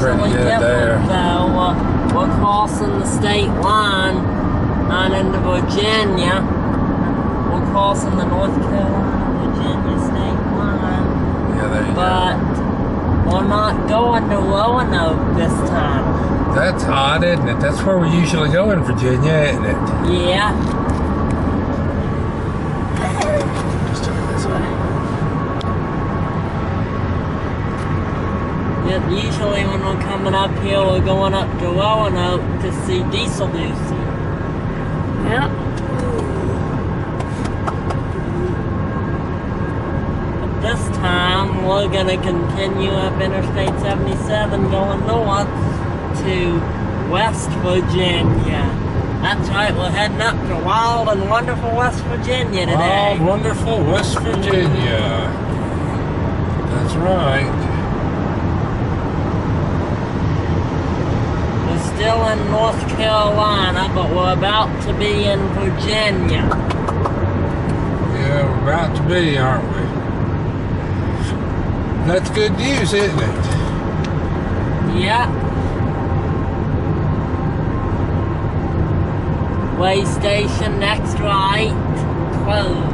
pretty good there. Though, we're crossing the state line, not into Virginia. We're crossing the North Carolina-Virginia state line. Yeah, there you but we're not going to Roanoke this time. go. That's odd, isn't it? That's where we usually go in Virginia, isn't it? Yeah. Just turn it this way. Yep, usually when we're coming up here, we're going up to Roanoke to see Diesel Lucy. Yep. But this time, we're going to continue up Interstate 77 going north to West Virginia. That's right, we're heading up to wild and wonderful West Virginia today. Wild, wonderful West Virginia. That's right. We're still in North Carolina, but we're about to be in Virginia. Yeah, we're about to be, aren't we? That's good news, isn't it? Yeah. Way station next right, closed.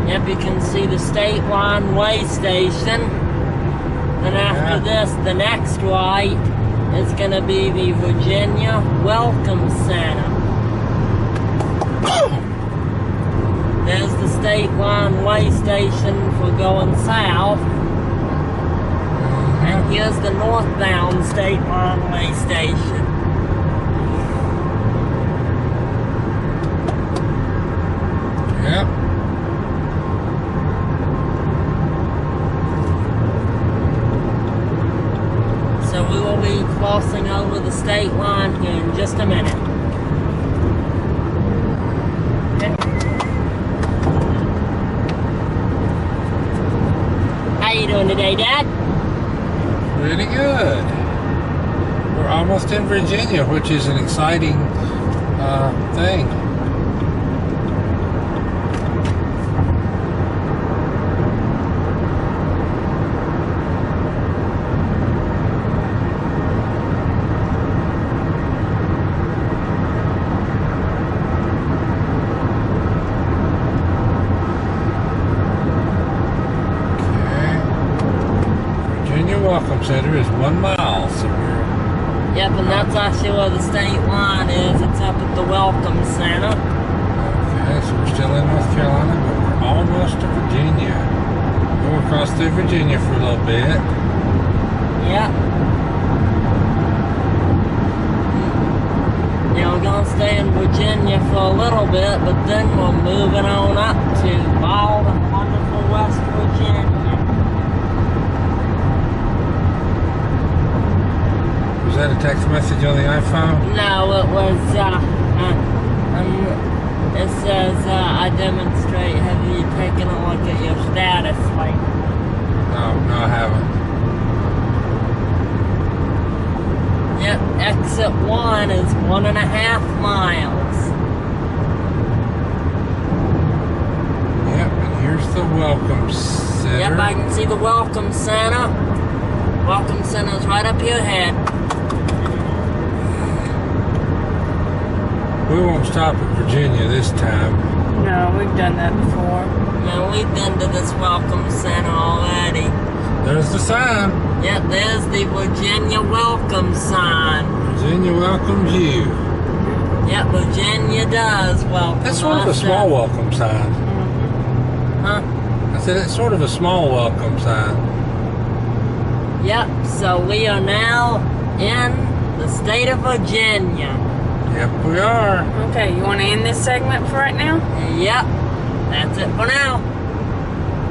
Yep, you can see the state line way station. Then after this, the next right is going to be the Virginia Welcome Center. There's the state line way station for going south. And here's the northbound state line way station. Yep. So we will be crossing over the state line here in just a minute. How you doing today, Dad? Pretty good. We're almost in Virginia, which is an exciting thing. Welcome Center is 1 mile, so we're... Yep, and that's actually where the state line is. It's up at the Welcome Center. Okay, so we're still in North Carolina, but we're almost to Virginia. We'll cross through Virginia for a little bit. Yep. Yeah, we're gonna stay in Virginia for a little bit, but then we're moving on up to wild and wonderful West Virginia. Was that a text message on the iPhone? No, it was, it says, I demonstrate, have you taken a look at your status? Like, No, I haven't. yep, exit 1 is 1.5 miles. Yep, and here's the Welcome Center. Yep, I can see the Welcome Center. Welcome Center is right up your head. We won't stop at Virginia this time. No, we've done that before. Now, we've been to this Welcome Center already. There's the sign. Yep, there's the Virginia Welcome sign. Virginia welcomes you. Yep, Virginia does welcome That's sort of a us. small welcome sign. Huh? I said it's sort of a small welcome sign. Yep, so we are now in the state of Virginia. Yep, we are. Okay, you want to end this segment for right now? Yep, that's it for now.